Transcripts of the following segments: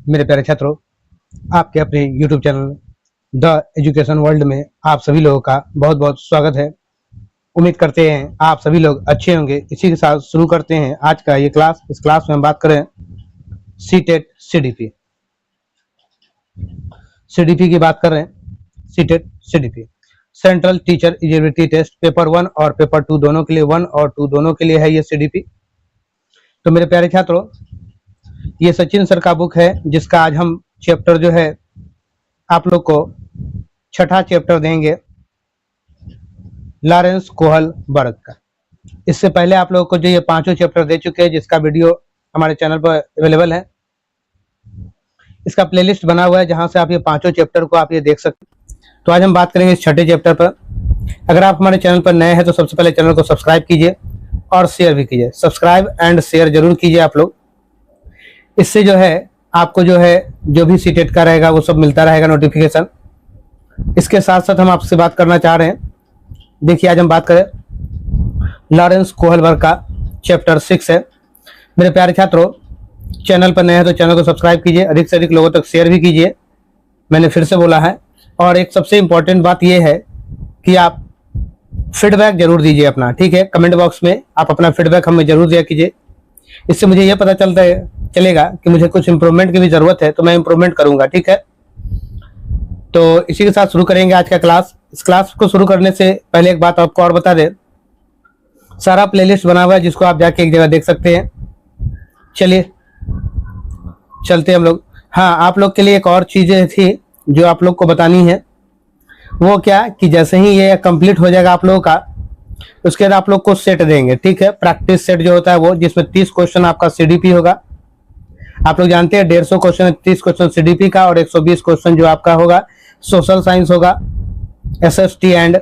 मेरे प्यारे छात्रों, आपके अपने YouTube channel the education world में आप सभी लोगों का बहुत बहुत स्वागत है। उम्मीद करते हैं आप सभी लोग अच्छे होंगे। इसी के साथ शुरू करते हैं आज का ये क्लास। इस क्लास में हम बात करें सीटेट सीडीपी। सीडीपी की बात कर रहे हैं। CTET CDP central teacher eligibility test paper 1 और पेपर 2 दोनों के लिए, 1 और 2 दोनों के लिए है ये सीडीपी। तो मेरे प्यारे छात्रों, ये सचिन सर का बुक है जिसका आज हम चैप्टर जो है आप लोग को छठा चैप्टर देंगे, लॉरेंस कोहलबर्ग का। इससे पहले आप लोगों को जो ये पांचों चैप्टर दे चुके हैं, जिसका वीडियो हमारे चैनल पर अवेलेबल है। इसका प्लेलिस्ट बना हुआ है जहां से आप ये पांचों चैप्टर को आप ये देख सकते हैं। तो आज हम बात करेंगे इस छठे चैप्टर पर। अगर आप हमारे चैनल पर नए हैं तो सबसे पहले चैनल को सब्सक्राइब कीजिए और शेयर भी कीजिए। सब्सक्राइब एंड शेयर जरूर कीजिए आप लोग। इससे जो है आपको जो भी सीटेट का रहेगा वो सब मिलता रहेगा नोटिफिकेशन। इसके साथ साथ हम आपसे बात करना चाह रहे हैं। देखिए, आज हम बात करें लॉरेंस कोहलबर्ग का चैप्टर 6 है। मेरे प्यारे छात्रों, चैनल पर नए हैं तो चैनल को सब्सक्राइब कीजिए, अधिक से अधिक लोगों तक शेयर भी कीजिए। मैंने फिर से बोला है। और एक सबसे इम्पोर्टेंट बात यह है कि आप फीडबैक जरूर दीजिए अपना, ठीक है। कमेंट बॉक्स में आप अपना फीडबैक हमें जरूर दिया कीजिए। इससे मुझे यह पता चलेगा कि मुझे कुछ इंप्रूवमेंट की भी जरूरत है, तो मैं इंप्रूवमेंट करूंगा, ठीक है। तो इसी के साथ शुरू करेंगे आज का क्लास। इस क्लास को शुरू करने से पहले एक बात आपको और बता दें, सारा प्लेलिस्ट बना हुआ है जिसको आप जाके एक जगह देख सकते हैं। चलिए चलते हम लोग। हाँ, आप लोग के लिए एक और चीजें थी जो आप लोग को बतानी है। वो क्या कि जैसे ही ये कंप्लीट हो जाएगा आप लोगों का, उसके बाद आप लोग को सेट देंगे, ठीक है। प्रैक्टिस सेट जो होता है वो, जिसमें 30 क्वेश्चन आपका सीडीपी होगा। आप लोग जानते हैं 150 क्वेश्चन, 30 क्वेश्चन सीडीपी का, और 120 क्वेश्चन जो आपका होगा सोशल साइंस होगा, SST and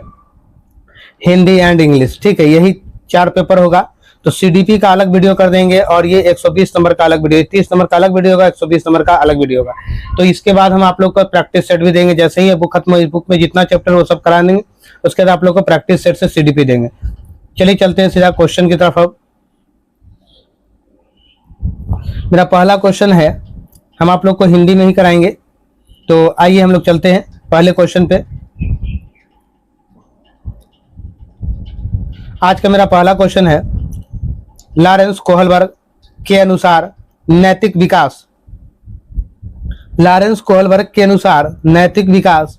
Hindi and English, ठीक है। यही 4 पेपर होगा। तो सीडीपी का अलग वीडियो कर देंगे और ये 120 नंबर का अलग वीडियो, 30 नंबर का अलग वीडियो होगा, 120 नंबर का अलग वीडियो होगा। तो इसके बाद हम आप लोग को प्रैक्टिस सेट भी देंगे। जैसे ही ये बुक खत्म हो, इस बुक में जितना चैप्टर वो सब करा देंगे, उसके बाद आप लोग को प्रैक्टिस सेट से सीडीपी देंगे। चलिए चलते हैं सीधा क्वेश्चन की तरफ। अब मेरा पहला क्वेश्चन है, हम आप लोग को हिंदी में ही कराएंगे। तो आइए हम लोग चलते हैं पहले क्वेश्चन पे। आज का मेरा पहला क्वेश्चन है, लॉरेंस कोहलबर्ग के अनुसार नैतिक विकास, लॉरेंस कोहलबर्ग के अनुसार नैतिक विकास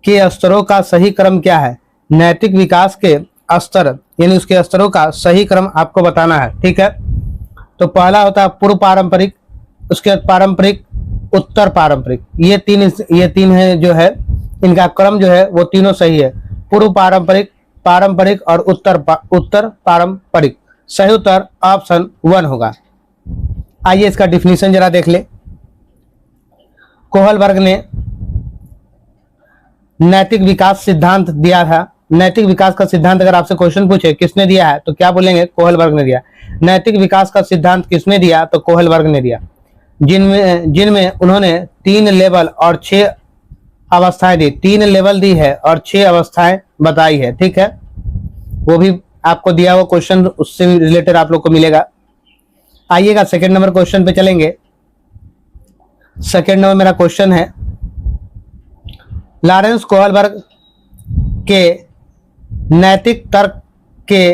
के स्तरों का सही क्रम क्या है। नैतिक विकास के स्तर यानी उसके स्तरों का सही क्रम आपको बताना है, ठीक है। तो पहला होता है पूर्व पारंपरिक, उसके बाद पारंपरिक, उत्तर पारंपरिक। ये तीन है जो है, इनका क्रम जो है वो तीनों सही है। पूर्व पारंपरिक, पारंपरिक और उत्तर पारंपरिक। सही उत्तर ऑप्शन 1 होगा। आइए इसका डिफिनीशन जरा देख ले। कोहलबर्ग ने नैतिक विकास सिद्धांत दिया था। नैतिक विकास का सिद्धांत अगर आपसे क्वेश्चन पूछे किसने दिया है तो क्या बोलेंगे? कोहलबर्ग ने दिया। नैतिक विकास का सिद्धांत किसने दिया तो कोहलबर्ग ने दिया। जिनमें उन्होंने 3 लेवल और 6 अवस्थाएं दी, 3 लेवल दी है और 6 अवस्थाएं बताई है, ठीक है। वो भी आपको दिया हुआ क्वेश्चन, उससे रिलेटेड आप लोग को मिलेगा। आइएगा सेकंड नंबर क्वेश्चन पे चलेंगे। सेकंड नंबर मेरा क्वेश्चन है, लॉरेंस कोहलबर्ग के नैतिक तर्क के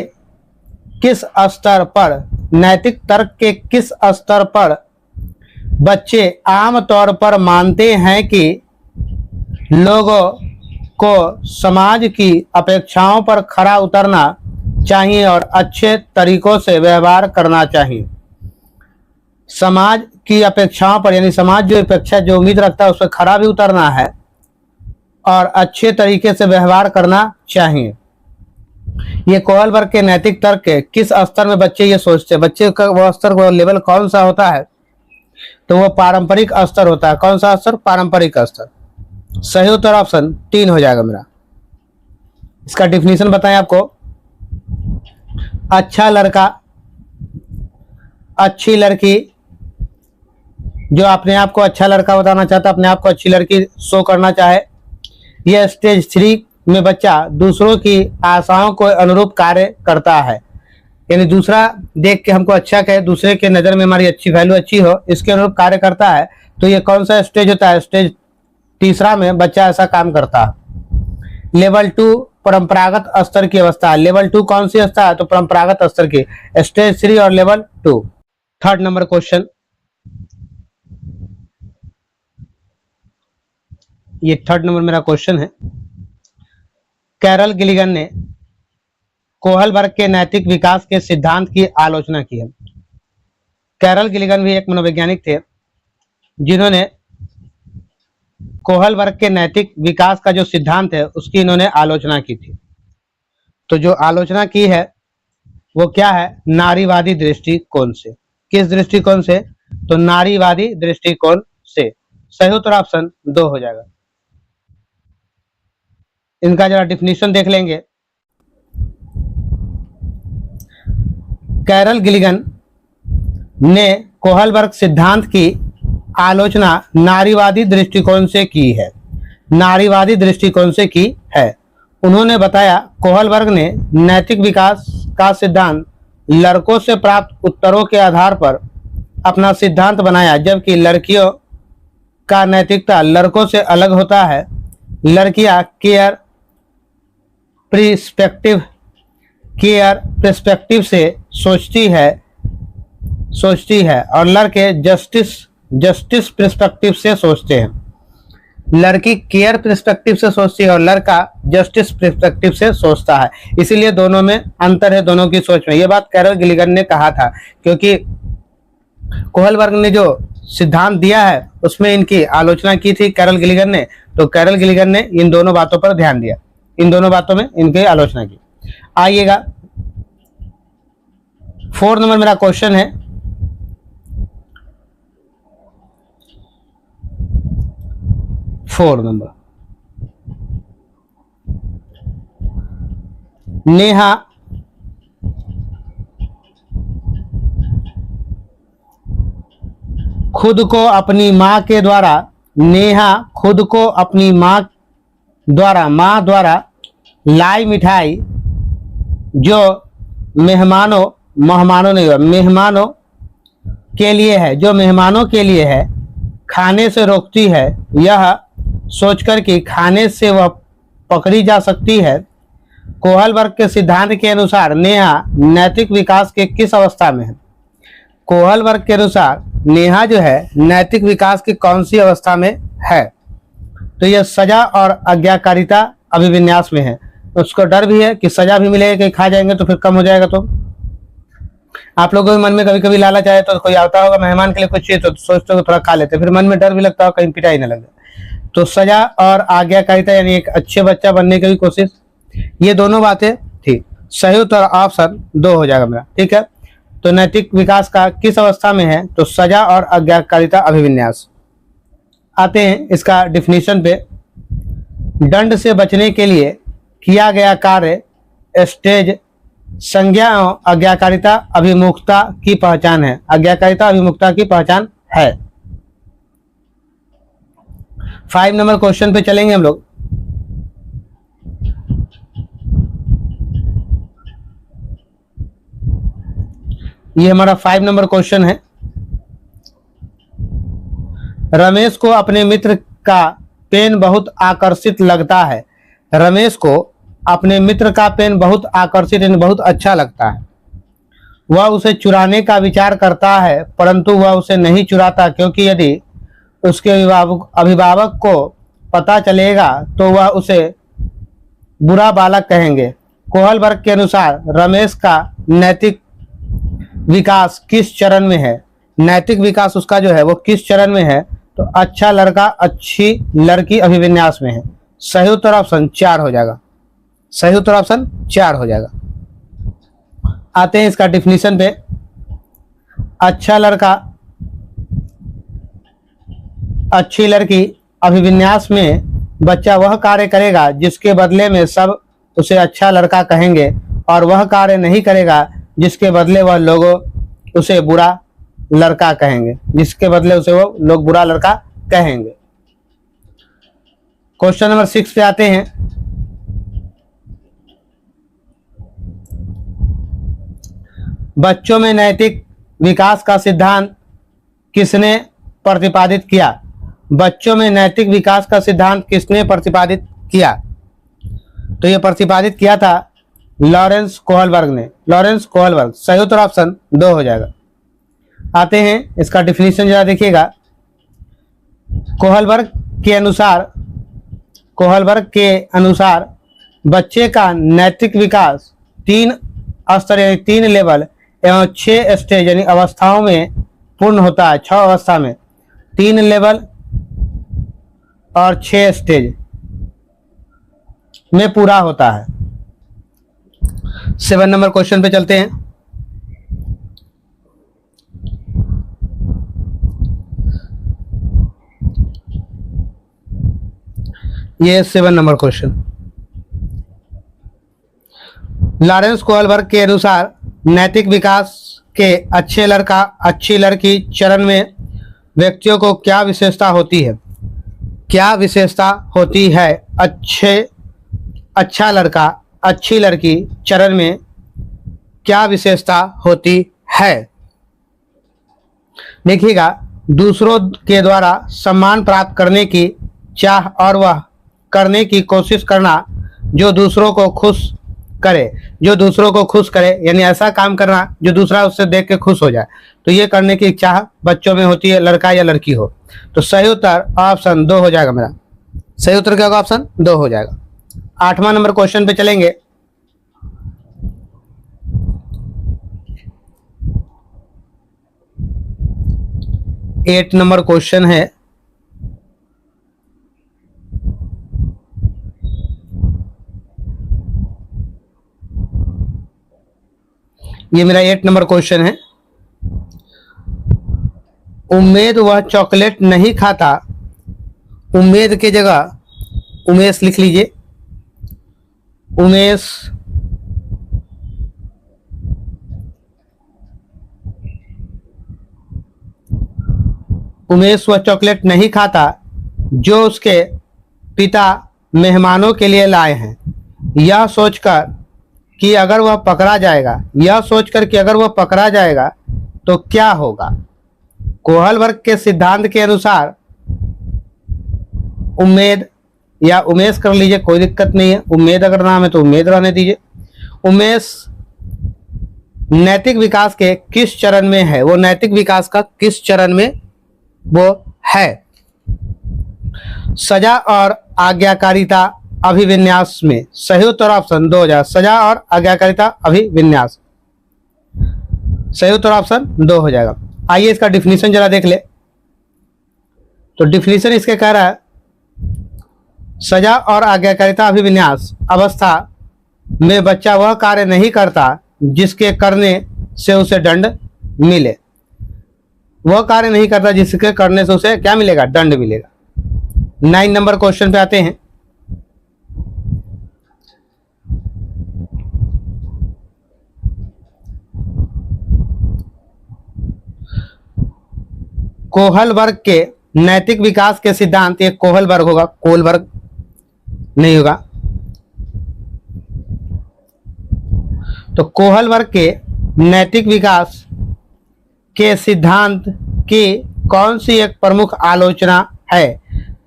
किस स्तर पर, नैतिक तर्क के किस स्तर पर बच्चे आमतौर पर मानते हैं कि लोगों को समाज की अपेक्षाओं पर खरा उतरना चाहिए और अच्छे तरीकों से व्यवहार करना चाहिए। समाज की अपेक्षाओं पर, यानी समाज जो अपेक्षा जो उम्मीद रखता है उस पर खरा भी उतरना है और अच्छे तरीके से व्यवहार करना चाहिए। ये कोहलबर्ग के नैतिक तर्क के किस स्तर में बच्चे ये सोचते हैं। बच्चे का वो स्तर, वो लेवल कौन सा होता है तो वो पारंपरिक स्तर होता है। कौन सा स्तर? पारंपरिक स्तर। सही उत्तर ऑप्शन 3 हो जाएगा मेरा। इसका डिफिनीशन बताएं आपको। अच्छा लड़का, अच्छी लड़की, जो अपने आप को अच्छा लड़का बताना चाहता है, अपने आप को अच्छी लड़की शो करना चाहे, यह स्टेज 3 में बच्चा दूसरों की आशाओं को अनुरूप कार्य करता है। यानी दूसरा देख के हमको अच्छा कहे, दूसरे के नज़र में हमारी अच्छी वैल्यू अच्छी हो, इसके अनुरूप कार्य करता है, तो ये कौन सा स्टेज होता है? स्टेज तीसरा में बच्चा ऐसा काम करता है। लेवल 2 परंपरागत स्तर की अवस्था। लेवल 2 कौन सी अवस्था है? तो परंपरागत स्तर की, स्टेज 3 और लेवल 2। थर्ड नंबर क्वेश्चन, ये थर्ड नंबर मेरा क्वेश्चन है। कैरल गिलिगन ने कोहलबर्ग के नैतिक विकास के सिद्धांत की आलोचना की है। कैरल गिलिगन भी एक मनोवैज्ञानिक थे जिन्होंने कोहलबर्ग के नैतिक विकास का जो सिद्धांत है उसकी इन्होंने आलोचना की थी। तो जो आलोचना की है वो क्या है? नारीवादी दृष्टिकोण से। किस दृष्टिकोण से? तो नारीवादी दृष्टिकोण से। सही उत्तर ऑप्शन 2 हो जाएगा। इनका जरा डिफिनीशन देख लेंगे। कैरल गिलिगन ने कोहलबर्ग सिद्धांत की आलोचना नारीवादी दृष्टिकोण से की है। नारीवादी दृष्टिकोण से की है। उन्होंने बताया कोहलबर्ग ने नैतिक विकास का सिद्धांत लड़कों से प्राप्त उत्तरों के आधार पर अपना सिद्धांत बनाया, जबकि लड़कियों का नैतिकता लड़कों से अलग होता है। लड़कियां केयर पर्सपेक्टिव से सोचती है और लड़के जस्टिस पर्सपेक्टिव से सोचते हैं। लड़की केयर पर्सपेक्टिव से सोचती है और लड़का जस्टिस पर्सपेक्टिव से सोचता है। इसीलिए दोनों में अंतर है, दोनों की सोच में। ये बात कैरल गिलिगन ने कहा था, क्योंकि कोहलबर्ग ने जो सिद्धांत दिया है उसमें इनकी आलोचना की थी कैरल गिलिगन ने। तो कैरल गिलिगन ने इन दोनों बातों पर ध्यान दिया, इन दोनों बातों में इनकी आलोचना की। आइएगा, 4 नंबर मेरा क्वेश्चन है। फोर नंबर, नेहा खुद को अपनी मां के द्वारा मां द्वारा लाई मिठाई जो मेहमानों के लिए है खाने से रोकती है, यह सोचकर कि खाने से वह पकड़ी जा सकती है। कोहलबर्ग के सिद्धांत के अनुसार नेहा नैतिक विकास के किस अवस्था में है? कोहलबर्ग के अनुसार नेहा जो है नैतिक विकास की कौन सी अवस्था में है? तो यह सजा और आज्ञाकारिता अभिविन्यास में है। उसको डर भी है कि सजा भी मिलेगा, कि खा जाएंगे तो फिर कम हो जाएगा। तो आप लोगों के मन में कभी कभी लालच आए तो कोई आता होगा मेहमान के लिए कुछ चाहिए तो सोचते हो थोड़ा खा लेते, फिर मन में डर भी लगता हो कहीं पिटाई न लगे। तो सजा और आज्ञाकारिता यानी एक अच्छे बच्चा बनने की भी कोशिश, ये दोनों बातें थी। सही उत्तर ऑप्शन 2 हो जाएगा मेरा। ठीक है, तो नैतिक विकास का किस अवस्था में है? तो सजा और आज्ञाकारिता अभिविन्यास। आते हैं इसका डिफिनीशन पे। दंड से बचने के लिए किया गया कार्य स्टेज संज्ञा एवं आज्ञाकारिता अभिमुखता की पहचान है। आज्ञाकारिता अभिमुखता की पहचान है। 5 नंबर क्वेश्चन पे चलेंगे हम लोग। ये हमारा 5 नंबर क्वेश्चन है। रमेश को अपने मित्र का पेन बहुत आकर्षित लगता है। रमेश को अपने मित्र का पेन बहुत आकर्षित यानी बहुत अच्छा लगता है। वह उसे चुराने का विचार करता है, परंतु वह उसे नहीं चुराता, क्योंकि यदि उसके अभिभावक को पता चलेगा तो वह उसे बुरा बालक कहेंगे। कोहलबर्ग के अनुसार रमेश का नैतिक विकास किस चरण में है? नैतिक विकास उसका जो है वो किस चरण में है? तो अच्छा लड़का अच्छी लड़की अभिविन्यास में है। सही उत्तर ऑप्शन 4 हो जाएगा। सही उत्तर ऑप्शन 4 हो जाएगा। आते हैं इसका डिफिनीशन पे। अच्छा लड़का अच्छी लड़की अभिविन्यास में बच्चा वह कार्य करेगा जिसके बदले में सब उसे अच्छा लड़का कहेंगे, और वह कार्य नहीं करेगा जिसके बदले वह लोगों उसे बुरा लड़का कहेंगे, जिसके बदले उसे वो लोग बुरा लड़का कहेंगे। क्वेश्चन नंबर 6 पे आते हैं। बच्चों में नैतिक विकास का सिद्धांत किसने प्रतिपादित किया? बच्चों में नैतिक विकास का सिद्धांत किसने प्रतिपादित किया? तो ये प्रतिपादित किया था लॉरेंस कोहलबर्ग ने। Lawrence Kohlberg. सही उत्तर ऑप्शन 2 हो जाएगा। आते हैं इसका डिफिनीशन जरा देखिएगा। कोहलबर्ग के अनुसार बच्चे का नैतिक विकास 3 स्तर यानी 3 लेवल एवं 6 स्टेज यानी अवस्थाओं में पूर्ण होता है। 6 अवस्था में 3 लेवल और 6 स्टेज में पूरा होता है। 7 नंबर क्वेश्चन पे चलते हैं। ये 7 नंबर क्वेश्चन। लॉरेंस कोहलबर्ग के अनुसार नैतिक विकास के अच्छे लड़का अच्छी लड़की चरण में व्यक्तियों को क्या विशेषता होती है? क्या विशेषता होती है अच्छा लड़का अच्छी लड़की चरण में क्या विशेषता होती है? देखिएगा, दूसरों के द्वारा सम्मान प्राप्त करने की चाह और वह करने की कोशिश करना जो दूसरों को खुश करे यानी ऐसा काम करना जो दूसरा उससे देख के खुश हो जाए। तो ये करने की चाह बच्चों में होती है, लड़का या लड़की हो। तो सही उत्तर ऑप्शन 2 हो जाएगा मेरा। सही उत्तर क्या होगा? ऑप्शन 2 हो जाएगा। 8वां नंबर क्वेश्चन पे चलेंगे। एट नंबर क्वेश्चन है। ये मेरा 8 नंबर क्वेश्चन है। उम्मेद वह चॉकलेट नहीं खाता। उम्मेद के जगह उमेश लिख लीजिए। उमेश वह चॉकलेट नहीं खाता जो उसके पिता मेहमानों के लिए लाए हैं, यह सोचकर कि अगर वह पकड़ा जाएगा तो क्या होगा? कोहलबर्ग के सिद्धांत के अनुसार उम्मेद या उमेश कर लीजिए, कोई दिक्कत नहीं है। उम्मेद अगर नाम है तो उम्मेद रहने दीजिए। उमेश नैतिक विकास के किस चरण में है? वो नैतिक विकास का किस चरण में वो है? सजा और आज्ञाकारिता अभिविन्यास में। सही उत्तर ऑप्शन 2 हो जाएगा। सजा और आज्ञाकारिता अभिविन्यास। सही उत्तर ऑप्शन 2 हो जाएगा। आइए इसका डिफिनीशन जरा देख ले। तो डिफिनीशन इसके कह रहा है, सजा और आज्ञाकारिता अभिविन्यास अवस्था में बच्चा वह कार्य नहीं करता जिसके करने से उसे दंड मिले। वह कार्य नहीं करता जिसके करने से उसे क्या मिलेगा? दंड मिलेगा। 9 नंबर क्वेश्चन पे आते हैं। कोहलबर्ग के नैतिक विकास के सिद्धांत, ये कोहलबर्ग होगा, कोहलबर्ग नहीं होगा। तो कोहलबर्ग के नैतिक विकास के सिद्धांत की कौन सी एक प्रमुख आलोचना है?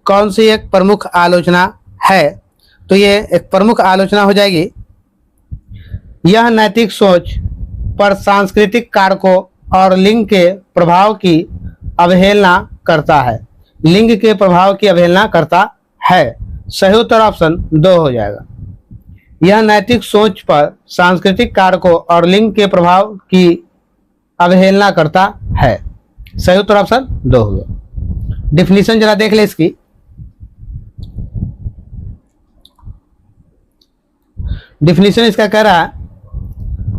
कौन सी एक प्रमुख आलोचना है? तो ये एक प्रमुख आलोचना हो जाएगी, यह नैतिक सोच पर सांस्कृतिक कारकों और लिंग के प्रभाव की अवहेलना करता है। लिंग के प्रभाव की अवहेलना करता है। सही उत्तर ऑप्शन 2 हो जाएगा। यह नैतिक सोच पर सांस्कृतिक कारकों और लिंग के प्रभाव की अवहेलना करता है। सही उत्तर ऑप्शन 2 हो गया। डिफिनीशन जरा देख ले इसकी। डिफिनीशन इसका कह रहा है,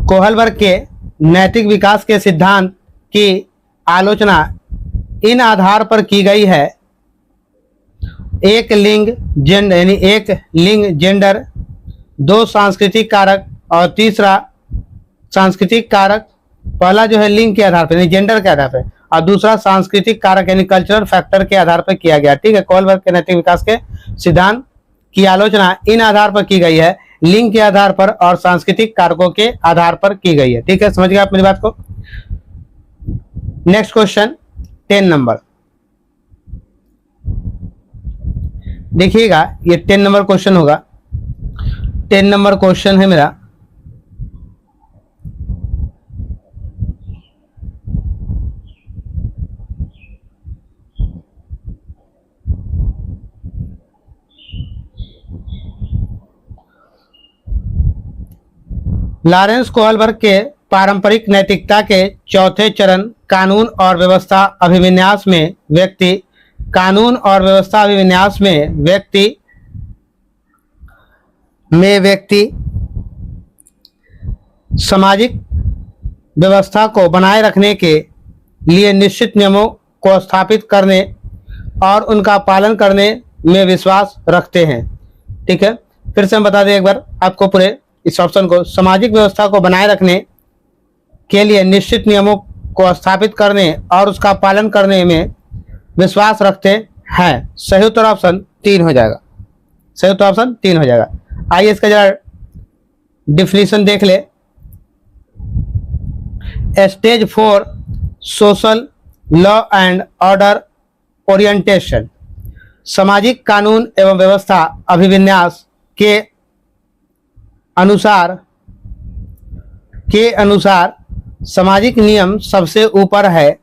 कोहलबर्ग के नैतिक विकास के सिद्धांत की आलोचना इन आधार पर की गई है, एक लिंग जेंडर, 2 सांस्कृतिक कारक और तीसरा सांस्कृतिक कारक। पहला जो है लिंग के आधार पर यानी जेंडर के आधार पर, और दूसरा सांस्कृतिक कारक यानी कल्चरल फैक्टर के आधार पर किया गया। ठीक है, कोहलबर्ग के नैतिक विकास के सिद्धांत की आलोचना इन आधार पर की गई है, लिंग के आधार पर और सांस्कृतिक कारकों के आधार पर की गई है। ठीक है, समझ गए आप मेरी बात को। Next question 10 number. देखिएगा ये 10 नंबर क्वेश्चन होगा। 10 नंबर क्वेश्चन है मेरा, लॉरेंस कोहलबर्ग के पारंपरिक नैतिकता के चौथे चरण कानून और व्यवस्था अभिविन्यास में व्यक्ति कानून और व्यवस्था अभिविन्यास में व्यक्ति सामाजिक व्यवस्था को बनाए रखने के लिए निश्चित नियमों को स्थापित करने और उनका पालन करने में विश्वास रखते हैं। ठीक है, फिर से हम बता दें एक बार आपको पूरे इस ऑप्शन को। सामाजिक व्यवस्था को बनाए रखने के लिए निश्चित नियमों को स्थापित करने और उसका पालन करने में विश्वास रखते हैं। सही उत्तर ऑप्शन 3 हो जाएगा। सही उत्तर ऑप्शन 3 हो जाएगा। आइए इसका जरा डिफिनीशन देख ले। Stage 4 social law and order orientation, सामाजिक कानून एवं व्यवस्था अभिविन्यास के अनुसार सामाजिक नियम सबसे ऊपर है।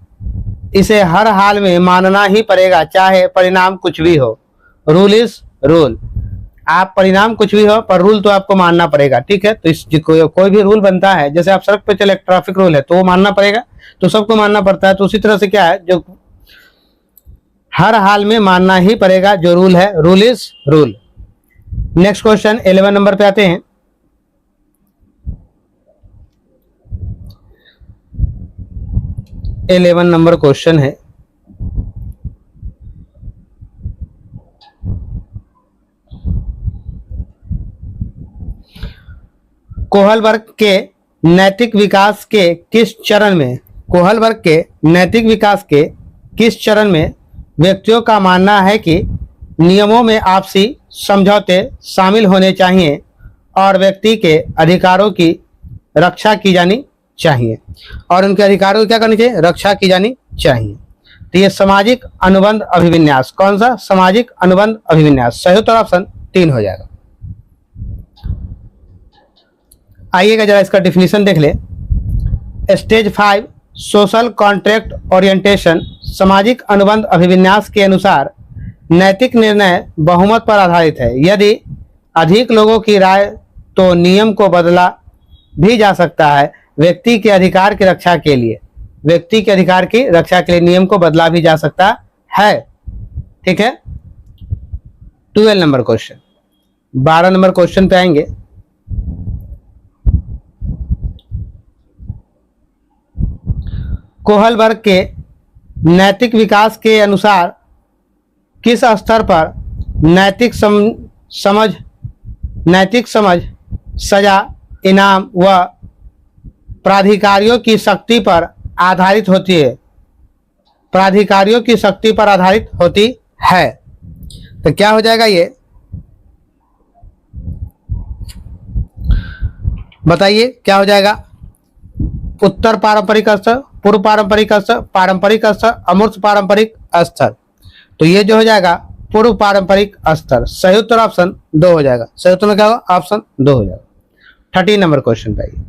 इसे हर हाल में मानना ही पड़ेगा, चाहे परिणाम कुछ भी हो। Rule is rule. आप परिणाम कुछ भी हो पर रूल तो आपको मानना पड़ेगा। ठीक है, तो इस कोई भी रूल बनता है, जैसे आप सड़क पे चले ट्रैफिक रूल है तो वो मानना पड़ेगा, तो सबको मानना पड़ता है। तो उसी तरह से क्या है, जो हर हाल में मानना ही पड़ेगा जो रूल है, rule is rule. Next question 11 number पे आते हैं। इलेवन नंबर क्वेश्चन है, कोहलबर्ग के नैतिक विकास के किस चरण में व्यक्तियों का मानना है कि नियमों में आपसी समझौते शामिल होने चाहिए और व्यक्ति के अधिकारों की रक्षा की जानी चाहिए, और उनके अधिकारों की क्या करनी चाहिए, रक्षा की जानी चाहिए। तो ये सामाजिक अनुबंध अभिविन्यास, कौन सा, सामाजिक अनुबंध अभिविन्यास। सही उत्तर ऑप्शन 3 हो जाएगा। आइएगा जरा इसका डिफिनीशन देख ले। स्टेज 5 सोशल कॉन्ट्रैक्ट ओरिएंटेशन, सामाजिक अनुबंध अभिविन्यास के अनुसार नैतिक निर्णय बहुमत पर आधारित है। यदि अधिक लोगों की राय तो नियम को बदला भी जा सकता है। व्यक्ति के अधिकार की रक्षा के लिए नियम को बदला भी जा सकता है। ठीक है, 12 नंबर क्वेश्चन। 12 नंबर क्वेश्चन पे आएंगे। कोहलबर्ग के नैतिक विकास के अनुसार किस स्तर पर नैतिक समझ, सजा, इनाम व प्राधिकारियों की शक्ति पर आधारित होती है। तो क्या हो जाएगा ये बताइए, क्या हो जाएगा। उत्तर पारंपरिक स्तर, पूर्व पारंपरिक स्तर, पारंपरिक स्तर, अमूर्त पारंपरिक स्तर। तो ये जो हो जाएगा पूर्व पारंपरिक स्तर। सही उत्तर ऑप्शन 2 हो जाएगा। सही उत्तर में क्या होगा, ऑप्शन 2 हो जाएगा। 13 नंबर क्वेश्चन पे आइए,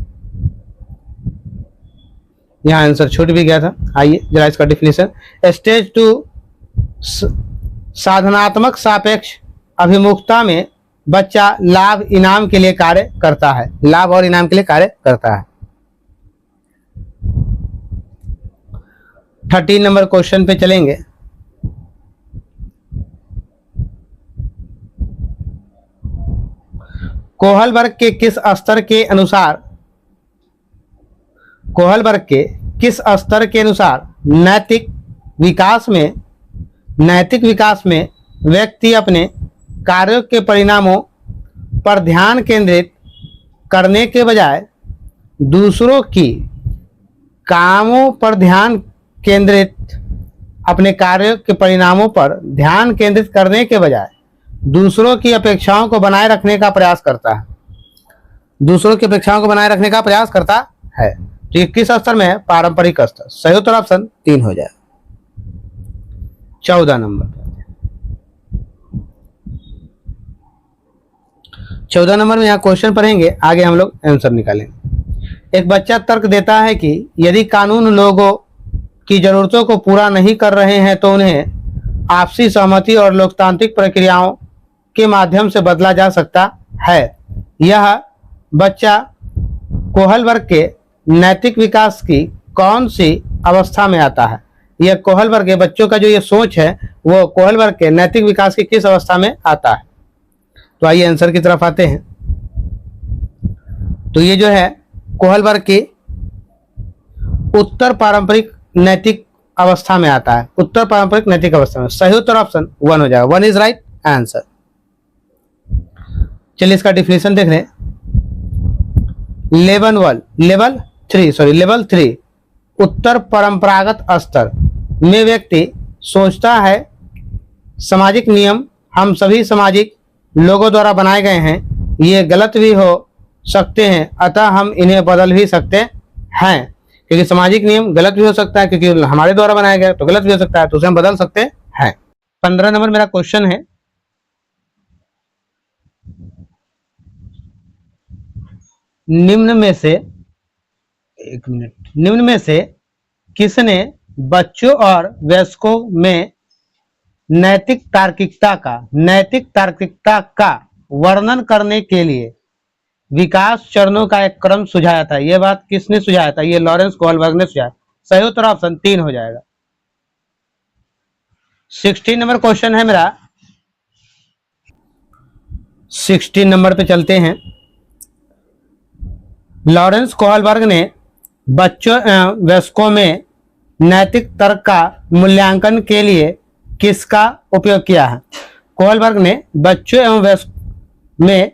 यहाँ आंसर छूट भी गया था। आइए जरा इसका डिफिनीशन। स्टेज 2 साधनात्मक सापेक्ष अभिमुखता में बच्चा लाभ इनाम के लिए कार्य करता है। लाभ और इनाम के लिए कार्य करता है। 13 नंबर क्वेश्चन पे चलेंगे। कोहलबर्ग के किस स्तर के अनुसार नैतिक विकास में व्यक्ति अपने कार्यों के परिणामों पर ध्यान केंद्रित करने के बजाय दूसरों की कामों पर ध्यान केंद्रित अपने कार्यों के परिणामों पर ध्यान केंद्रित करने के बजाय दूसरों की अपेक्षाओं को बनाए रखने का प्रयास करता है। दूसरों की अपेक्षाओं को बनाए रखने का प्रयास करता है। तो ये किस स्तर में है, पारंपरिक स्तर। सही उत्तर ऑप्शन 3 हो जाए। 14 नंबर। 14 नंबर में यहाँ क्वेश्चन पढ़ेंगे, आगे हम लोग आंसर निकालेंगे। एक बच्चा तर्क देता है कि यदि कानून लोगों की जरूरतों को पूरा नहीं कर रहे हैं तो उन्हें आपसी सहमति और लोकतांत्रिक प्रक्रियाओं के माध्यम से बदला जा सकता है। यह बच्चा कोहलबर्ग के नैतिक विकास की कौन सी अवस्था में आता है? यह कोहलबर्ग के बच्चों का जो ये सोच है वो कोहलबर्ग के नैतिक विकास की किस अवस्था में आता है? तो आइए आंसर की तरफ आते हैं। तो ये जो है कोहलबर्ग की उत्तर पारंपरिक नैतिक अवस्था में आता है। उत्तर पारंपरिक नैतिक अवस्था में सही उत्तर ऑप्शन 1 हो जाएगा। 1 इज राइट आंसर। चलिए इसका डिफिनेशन देख रहे हैं। लेवल 3 उत्तर परंपरागत स्तर में व्यक्ति सोचता है सामाजिक नियम हम सभी सामाजिक लोगों द्वारा बनाए गए हैं, ये गलत भी हो सकते हैं, अतः हम इन्हें बदल भी सकते हैं। क्योंकि सामाजिक नियम गलत भी हो सकता है, क्योंकि हमारे द्वारा बनाया गया तो गलत भी हो सकता है, तो उसे हम बदल सकते हैं। 15 नंबर मेरा क्वेश्चन है, निम्न में से किसने बच्चों और वयस्कों में नैतिक तार्किकता का वर्णन करने के लिए विकास चरणों का एक क्रम सुझाया था? यह बात किसने सुझाया था? यह लॉरेंस कोहलबर्ग ने सुझाया। सही उत्तर ऑप्शन 3 हो जाएगा। 16 नंबर क्वेश्चन है मेरा। 16 नंबर पे चलते हैं। लॉरेंस कोहलबर्ग ने बच्चों एवं वयस्कों में नैतिक तर्क का मूल्यांकन के लिए किसका उपयोग किया है? कोहलबर्ग ने बच्चों एवं वयस्कों में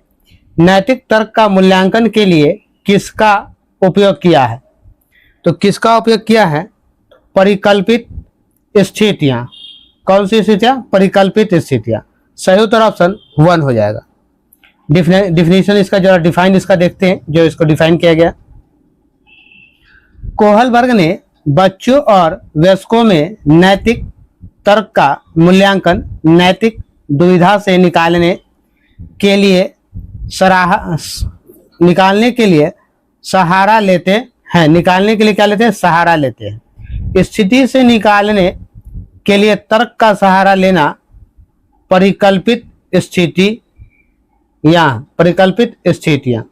नैतिक तर्क का मूल्यांकन के लिए किसका उपयोग किया है? तो किसका उपयोग किया है? परिकल्पित स्थितियां। कौन सी स्थितियां? परिकल्पित स्थितियां। सही उत्तर ऑप्शन 1 हो जाएगा। डिफिनेशन इसका जरा डिफाइन इसका देखते हैं, जो इसको डिफाइन किया गया। कोहलबर्ग ने बच्चों और वयस्कों में नैतिक तर्क का मूल्यांकन नैतिक दुविधा से निकालने के लिए सहारा लेते हैं। निकालने के लिए क्या लेते हैं? सहारा लेते हैं। स्थिति से निकालने के लिए तर्क का सहारा लेना परिकल्पित स्थितियां।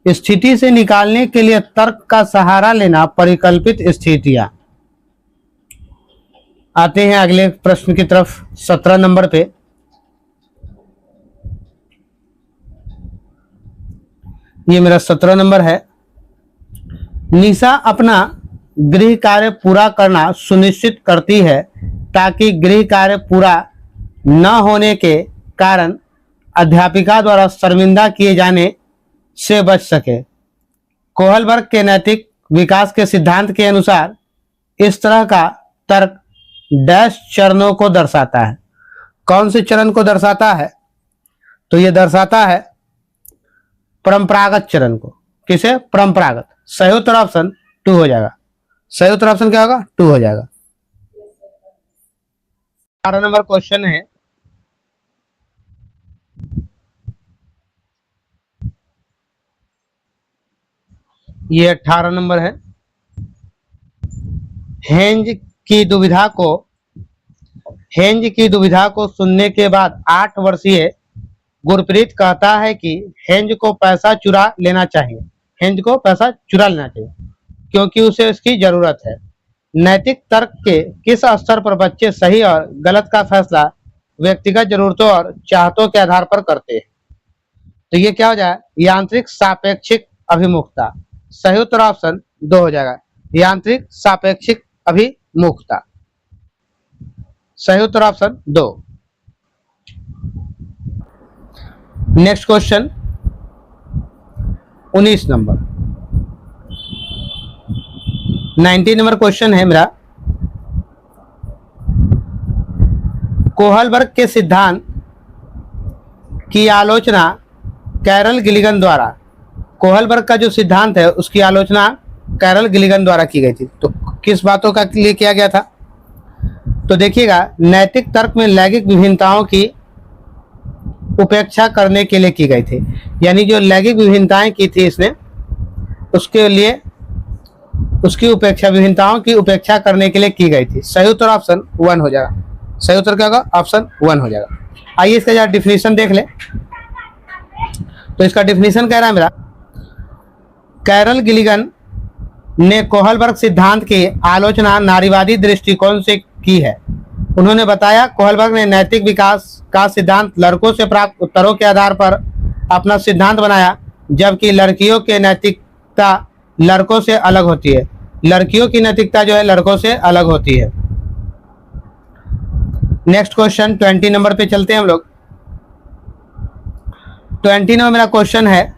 स्थिति से निकालने के लिए तर्क का सहारा लेना परिकल्पित स्थितियां। आते हैं अगले प्रश्न की तरफ। 17 नंबर पे ये मेरा 17 नंबर है। निशा अपना गृह कार्य पूरा करना सुनिश्चित करती है ताकि गृह कार्य पूरा न होने के कारण अध्यापिका द्वारा शर्मिंदा किए जाने से बच सके। कोहलबर्ग के नैतिक विकास के सिद्धांत के अनुसार इस तरह का तर्क डैश चरणों को दर्शाता है। कौन से चरण को दर्शाता है? तो यह दर्शाता है परंपरागत चरण को। किसे? परंपरागत। सही उत्तर ऑप्शन 2 हो जाएगा। सही उत्तर ऑप्शन क्या होगा? 2 हो जाएगा। 18 नंबर क्वेश्चन है, ये 18 नंबर है। हेंज की दुविधा को सुनने के बाद 8 वर्षीय गुरप्रीत कहता है कि हेंज को पैसा चुरा लेना चाहिए। क्योंकि उसे उसकी जरूरत है। नैतिक तर्क के किस स्तर पर बच्चे सही और गलत का फैसला व्यक्तिगत जरूरतों और चाहतों के आधार पर करते हैं? तो ये क्या हो जाए? यांत्रिक सापेक्षिक अभिमुखता। सही उत्तर ऑप्शन 2 हो जाएगा। यांत्रिक सापेक्षिक अभिमुखता। सही उत्तर option 2। Next question 19 number 19 number question है मेरा। कोहलबर्ग के सिद्धांत की आलोचना कैरल गिलिगन द्वारा, कोहलबर्ग का जो सिद्धांत है उसकी आलोचना कैरल गिलिगन द्वारा की गई थी। तो किस बातों का लिए किया गया था? तो देखिएगा, नैतिक तर्क में लैंगिक विभिन्नताओं की उपेक्षा करने के लिए की गई थी, यानी जो लैंगिक विभिन्नताएं की थी इसने, उसके लिए उसकी उपेक्षा, विभिन्नताओं की उपेक्षा करने के लिए की गई थी। सही उत्तर ऑप्शन 1 हो जाएगा। सही उत्तर क्या होगा? ऑप्शन 1 हो जाएगा। आइए इसका जरा डिफिनीशन देख ले। तो इसका डिफिनीशन कह रहा है मेरा, कैरल गिलिगन ने कोहलबर्ग सिद्धांत की आलोचना नारीवादी दृष्टिकोण से की है। उन्होंने बताया, कोहलबर्ग ने नैतिक विकास का सिद्धांत लड़कों से प्राप्त उत्तरों के आधार पर अपना सिद्धांत बनाया, जबकि लड़कियों की नैतिकता लड़कों से अलग होती है। लड़कियों की नैतिकता जो है लड़कों से अलग होती है। नेक्स्ट क्वेश्चन 20 नंबर पे चलते हैं हम लोग। 20 नंबर मेरा क्वेश्चन है,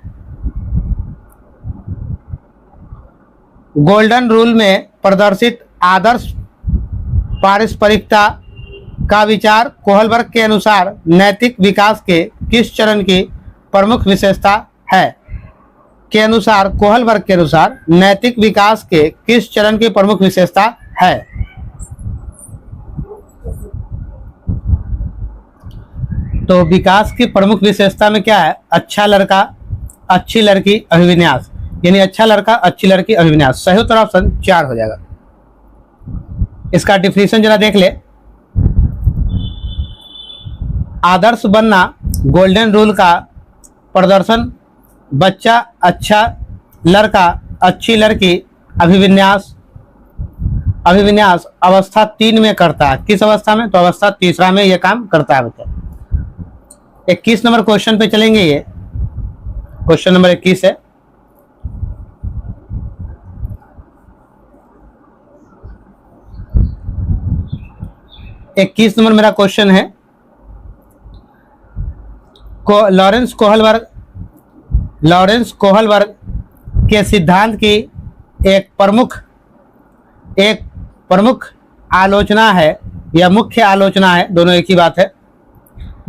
गोल्डन रूल में प्रदर्शित आदर्श पारस्परिकता का विचार कोहलबर्ग के अनुसार नैतिक विकास के किस चरण की प्रमुख विशेषता है? के अनुसार, कोहलबर्ग के अनुसार नैतिक विकास के किस चरण की प्रमुख विशेषता है? तो विकास की प्रमुख विशेषता में क्या है? अच्छा लड़का, अच्छी लड़की, अभिविन्यास, यानी अच्छा लड़का, अच्छी लड़की, अभिविन्यास। सही उत्तर ऑप्शन 4 हो जाएगा। इसका डिफिनीशन जरा देख ले। आदर्श बनना, गोल्डन रूल का प्रदर्शन, बच्चा, अच्छा लड़का, अच्छी लड़की, अभिविन्यास। अभिविन्यास अवस्था 3 में करता है। किस अवस्था में? तो अवस्था तीसरा में यह काम करता है बच्चा। 21 नंबर क्वेश्चन पे चलेंगे। ये क्वेश्चन नंबर 21 है। इक्कीस नंबर मेरा क्वेश्चन है, लॉरेंस कोहलबर्ग के सिद्धांत की एक प्रमुख आलोचना है या मुख्य आलोचना है, दोनों एक ही बात है,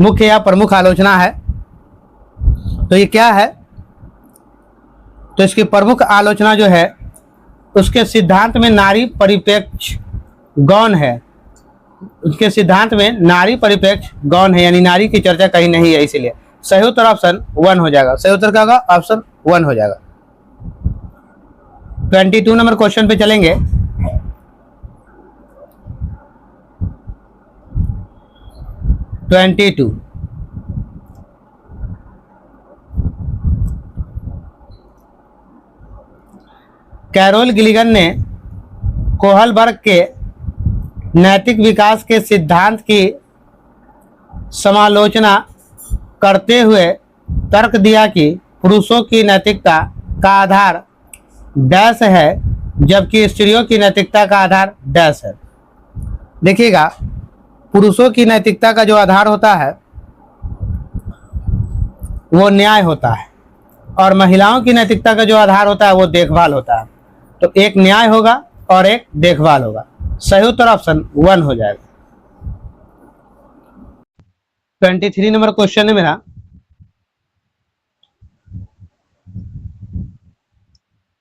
मुख्य या प्रमुख आलोचना है। तो ये क्या है? तो इसकी प्रमुख आलोचना जो है, उसके सिद्धांत में नारी परिप्रेक्ष गौण है। उसके सिद्धांत में नारी परिप्रेक्ष गौण है, यानी नारी की चर्चा कहीं नहीं है, इसीलिए सही उत्तर ऑप्शन 1 हो जाएगा। सही उत्तर क्या होगा? ऑप्शन 1 हो जाएगा। 22 नंबर क्वेश्चन पे चलेंगे। कैरोल गिलिगन ने कोहलबर्ग के नैतिक विकास के सिद्धांत की समालोचना करते हुए तर्क दिया कि पुरुषों की नैतिकता का आधार डैश है, जबकि स्त्रियों की नैतिकता का आधार डैश है। देखिएगा, पुरुषों की नैतिकता का जो आधार होता है वो न्याय होता है, और महिलाओं की नैतिकता का जो आधार होता है वो देखभाल होता है। तो एक न्याय होगा और एक देखभाल होगा। सही उत्तर ऑप्शन 1 हो जाएगा। 23 नंबर क्वेश्चन है मेरा,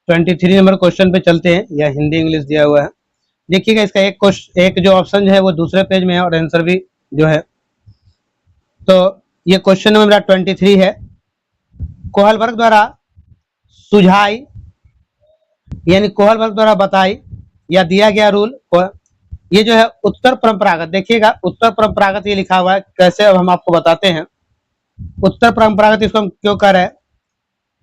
नंबर क्वेश्चन पे चलते हैं। यह हिंदी इंग्लिश दिया हुआ है। देखिएगा, इसका एक जो ऑप्शन जो है वो दूसरे पेज में है और आंसर भी जो है। तो ये क्वेश्चन नंबर मेरा 23 है। कोहलबर्ग द्वारा सुझाई, यानी कोहलबर्ग द्वारा बताई या दिया गया रूल, ये जो है उत्तर परंपरागत। देखिएगा, उत्तर परंपरागत ये लिखा हुआ है, कैसे अब हम आपको बताते हैं। उत्तर परंपरागत इसको हम क्यों कह रहे हैं?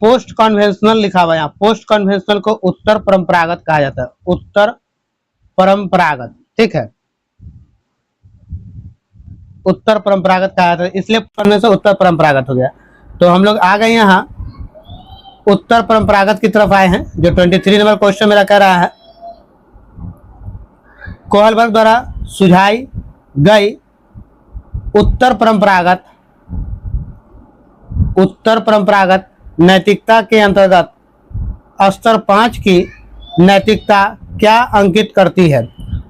पोस्ट कन्वेंशनल लिखा हुआ है यहाँ। पोस्ट कन्वेंशनल को उत्तर परंपरागत कहा जाता है। उत्तर परंपरागत, ठीक है, उत्तर परंपरागत कहा जाता है, इसलिए पढ़ने से उत्तर परंपरागत हो गया। तो हम लोग आ गए यहाँ उत्तर परंपरागत की तरफ आए हैं, जो 23 नंबर क्वेश्चन मेरा कह रहा है। कोहलबर्ग द्वारा सुझाई गई उत्तर परंपरागत नैतिकता के अंतर्गत स्तर 5 की नैतिकता क्या अंकित करती है?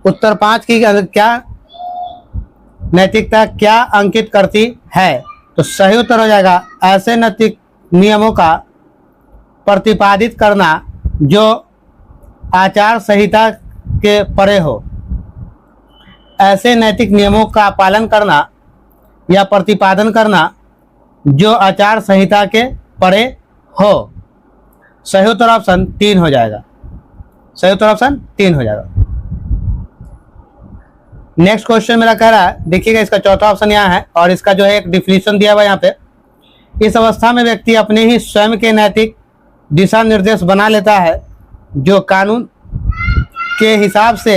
उत्तर 5 की क्या नैतिकता क्या अंकित करती है? तो सही उत्तर हो जाएगा, ऐसे नैतिक नियमों का प्रतिपादित करना जो आचार संहिता के परे हो। ऐसे नैतिक नियमों का पालन करना या प्रतिपादन करना जो आचार संहिता के परे हो। सही उत्तर ऑप्शन 3 हो जाएगा। सही उत्तर ऑप्शन 3 हो जाएगा। नेक्स्ट क्वेश्चन मेरा कह रहा है, देखिएगा इसका चौथा ऑप्शन यहाँ है और इसका जो है एक डिफिनीशन दिया हुआ है यहाँ पे। इस अवस्था में व्यक्ति अपने ही स्वयं के नैतिक दिशा निर्देश बना लेता है जो कानून के हिसाब से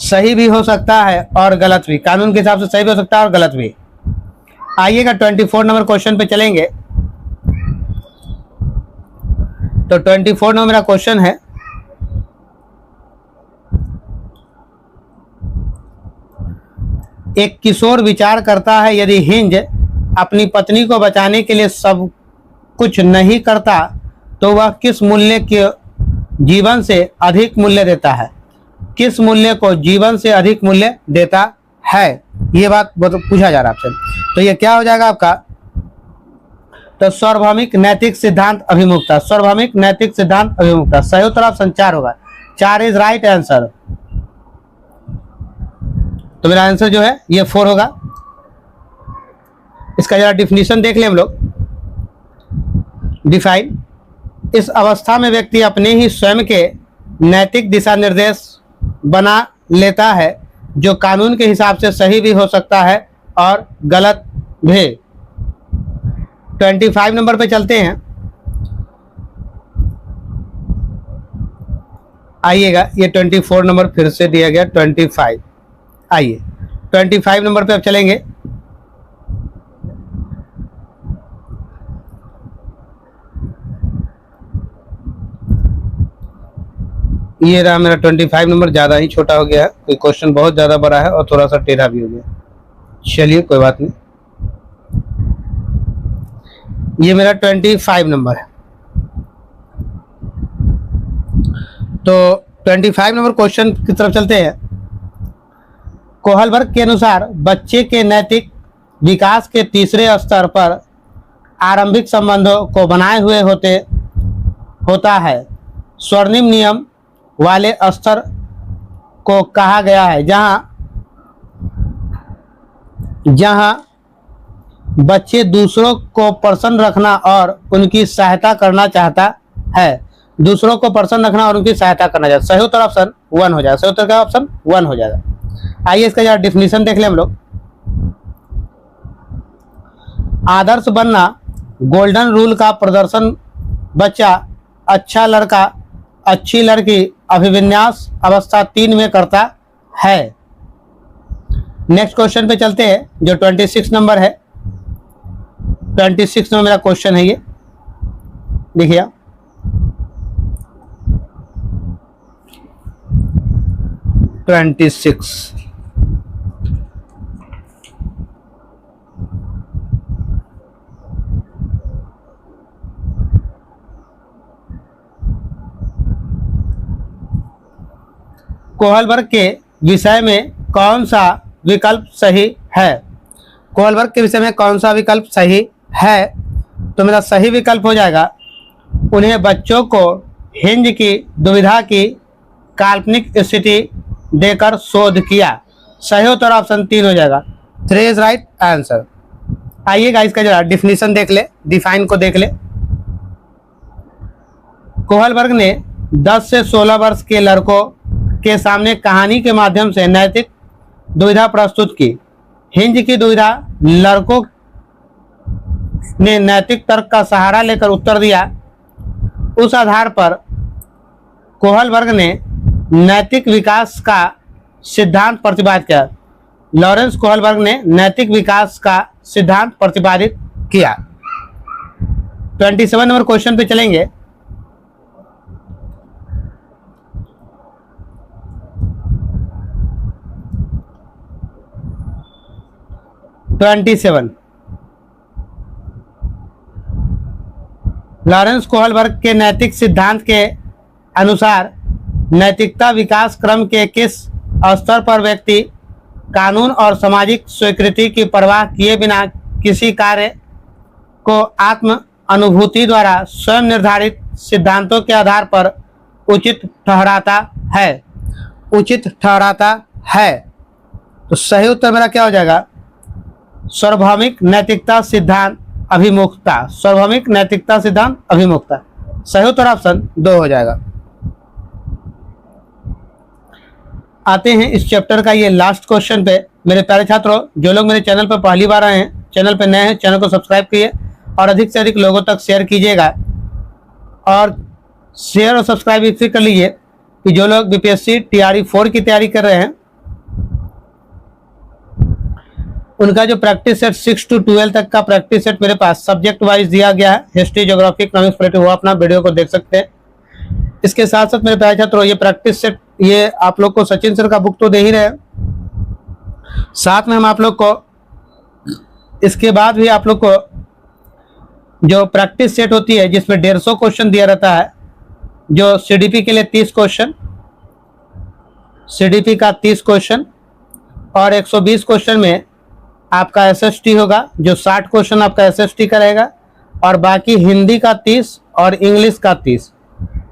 सही भी हो सकता है और गलत भी। कानून के हिसाब से सही भी हो सकता है और गलत भी। आइएगा 24 नंबर क्वेश्चन पे चलेंगे। तो 24 नंबर मेरा क्वेश्चन है, एक किशोर विचार करता है यदि हिंज अपनी पत्नी को बचाने के लिए सब कुछ नहीं करता तो वह किस मूल्य के जीवन से अधिक मूल्य देता है। किस मूल्य को जीवन से अधिक मूल्य देता है, ये बात पूछा जा रहा है आपसे। तो ये क्या हो जाएगा आपका, तो सार्वभौमिक नैतिक सिद्धांत अभिमुखता। सार्वभौमिक नैतिक सिद्धांत अभिमुखता। सही उत्तर ऑप्शन 4 होगा। 4 इज राइट आंसर। तो मेरा आंसर जो है ये 4 होगा। इसका जरा डिफिनीशन देख लें हम लोग। डिफाइन, इस अवस्था में व्यक्ति अपने ही स्वयं के नैतिक दिशा निर्देश बना लेता है जो कानून के हिसाब से सही भी हो सकता है और गलत भी। 25 नंबर पे चलते हैं। आइएगा, ये 24 नंबर फिर से दिया गया 25। आइए 25 नंबर पे अब चलेंगे। ये रहा मेरा 25 नंबर, ज़्यादा ही छोटा हो गया है, कोई क्वेश्चन बहुत ज़्यादा बड़ा है और थोड़ा सा टेढ़ा भी हो गया। चलिए कोई बात नहीं। ये मेरा 25 नंबर है। तो 25 नंबर क्वेश्चन की तरफ चलते हैं। कोहलबर्ग के अनुसार बच्चे के नैतिक विकास के तीसरे स्तर पर आरंभिक संबंधों को बनाए हुए होता है। स्वर्णिम नियम वाले स्तर को कहा गया है जहां बच्चे दूसरों को प्रसन्न रखना और उनकी सहायता करना चाहता है। दूसरों को प्रसन्न रखना और उनकी सहायता करना चाहता है। सही उत्तर ऑप्शन 1 हो जाएगा। सही उत्तर का ऑप्शन 1 हो जाएगा। आइए इसका जरा डिफिनीशन देख लें हम लोग। आदर्श बनना, गोल्डन रूल का प्रदर्शन बच्चा अच्छा लड़का अच्छी लड़की अभिविन्यास अवस्था 3 में करता है। नेक्स्ट क्वेश्चन पे चलते हैं जो 26 नंबर है। 26 नंबर मेरा क्वेश्चन है, ये देखिए 26। कोहलबर्ग के विषय में कौन सा विकल्प सही है। कोहलबर्ग के विषय में कौन सा विकल्प सही है, तो मेरा सही विकल्प हो जाएगा, उन्हें बच्चों को हिंज की दुविधा की काल्पनिक स्थिति देकर शोध किया। सही उत्तर ऑप्शन 3 हो जाएगा। 3 इज राइट आंसर। आइएगा इसका जरा डिफिनीशन देख ले, डिफाइन को देख ले। कोहलबर्ग ने 10 से 16 वर्ष के लड़कों के सामने कहानी के माध्यम से नैतिक दुविधा प्रस्तुत की। हिंज की दुविधा, लड़कों ने नैतिक तर्क का सहारा लेकर उत्तर दिया। उस आधार पर कोहलबर्ग ने नैतिक विकास का सिद्धांत प्रतिपादित किया। लॉरेंस कोहलबर्ग ने नैतिक विकास का सिद्धांत प्रतिपादित किया। 27 नंबर क्वेश्चन पे चलेंगे। लॉरेंस कोहलबर्ग के नैतिक सिद्धांत के अनुसार नैतिकता विकास क्रम के किस स्तर पर व्यक्ति कानून और सामाजिक स्वीकृति की परवाह किए बिना किसी कार्य को आत्म अनुभूति द्वारा स्वयं निर्धारित सिद्धांतों के आधार पर उचित ठहराता है। उचित ठहराता है। तो सही उत्तर मेरा क्या हो जाएगा, सार्वभौमिक नैतिकता सिद्धांत अभिमुखता, सार्वभौमिक नैतिकता सिद्धांत अभिमुखता। सही उत्तर ऑप्शन 2 हो जाएगा। आते हैं इस चैप्टर का ये लास्ट क्वेश्चन पे। मेरे प्यारे छात्रों, जो लोग मेरे चैनल पर पहली बार आए हैं, चैनल पे नए हैं, चैनल को सब्सक्राइब कीजिए और अधिक से अधिक लोगों तक शेयर कीजिएगा। और शेयर और सब्सक्राइब इसलिए कर लीजिए कि जो लोग बीपीएससी टीआरई 4 की तैयारी कर रहे हैं, उनका जो प्रैक्टिस सेट 6 to 12 तक का प्रैक्टिस सेट मेरे पास सब्जेक्ट वाइज दिया गया है, हिस्ट्री, ज्योग्राफी, इकोनॉमिक्स, पॉलिटी, वो अपना वीडियो को देख सकते हैं। इसके साथ साथ मेरे प्यारे छात्रों, ये प्रैक्टिस सेट ये आप लोग को सचिन सर का बुक तो दे ही रहे हैं, साथ में हम आप लोग को इसके बाद भी आप लोग को जो प्रैक्टिस सेट होती है जिसमें 150 क्वेश्चन दिया रहता है, जो सीडीपी के लिए 30 क्वेश्चन, सीडीपी का 30 क्वेश्चन और 120 क्वेश्चन में आपका एसएसटी होगा, जो 60 क्वेश्चन आपका एसएसटी का रहेगा और बाकी हिंदी का 30 और इंग्लिश का 30।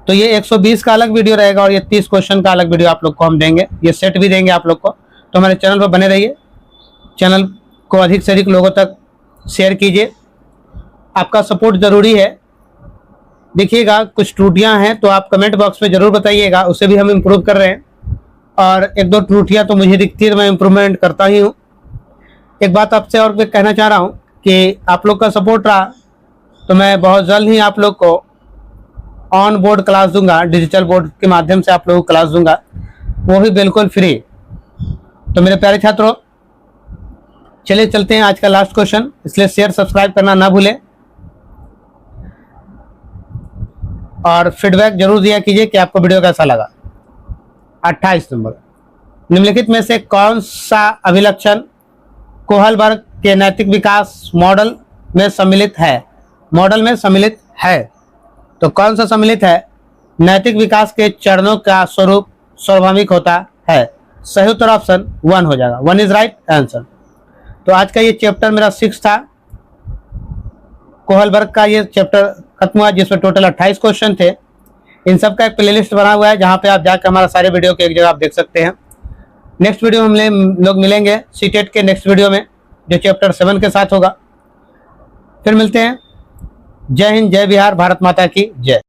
तो ये 120 का अलग वीडियो रहेगा और ये 30 क्वेश्चन का अलग वीडियो आप लोग को हम देंगे, ये सेट भी देंगे आप लोग को। तो हमारे चैनल पर बने रहिए, चैनल को अधिक से अधिक लोगों तक शेयर कीजिए, आपका सपोर्ट ज़रूरी है। देखिएगा कुछ त्रुटियां हैं तो आप कमेंट बॉक्स में ज़रूर बताइएगा, उसे भी हम इम्प्रूव कर रहे हैं। और एक दो त्रुटियां तो मुझे दिखती है, मैं इम्प्रूवमेंट करता ही हूँ। एक बात आपसे और मैं कहना चाह रहा हूँ कि आप लोग का सपोर्ट रहा तो मैं बहुत जल्द ही आप लोग को ऑन बोर्ड क्लास दूंगा, डिजिटल बोर्ड के माध्यम से आप लोगों को क्लास दूंगा, वो भी बिल्कुल फ्री। तो मेरे प्यारे छात्रों, चलिए चलते हैं आज का लास्ट क्वेश्चन, इसलिए शेयर सब्सक्राइब करना ना भूलें और फीडबैक जरूर दिया कीजिए कि आपको वीडियो कैसा लगा। 28 नंबर, निम्नलिखित में से कौन सा अभिलक्षण कोहलबर्ग के नैतिक विकास मॉडल में सम्मिलित है? मॉडल में सम्मिलित है तो कौन सा सम्मिलित है? नैतिक विकास के चरणों का स्वरूप सार्वभौमिक होता है। सही उत्तर ऑप्शन 1 हो जाएगा, 1 इज राइट आंसर। तो आज का ये चैप्टर मेरा 6 था, कोहलबर्ग का ये चैप्टर खत्म हुआ जिसमें टोटल 28 क्वेश्चन थे। इन सब का एक प्लेलिस्ट बना हुआ है जहाँ पे आप जाकर हमारा सारे वीडियो को एक जगह आप देख सकते हैं। नेक्स्ट वीडियो में हम लोग मिलेंगे सीटेट के नेक्स्ट वीडियो में, जो चैप्टर 7 के साथ होगा। फिर मिलते हैं। जय हिंद, जय बिहार, भारत माता की जय।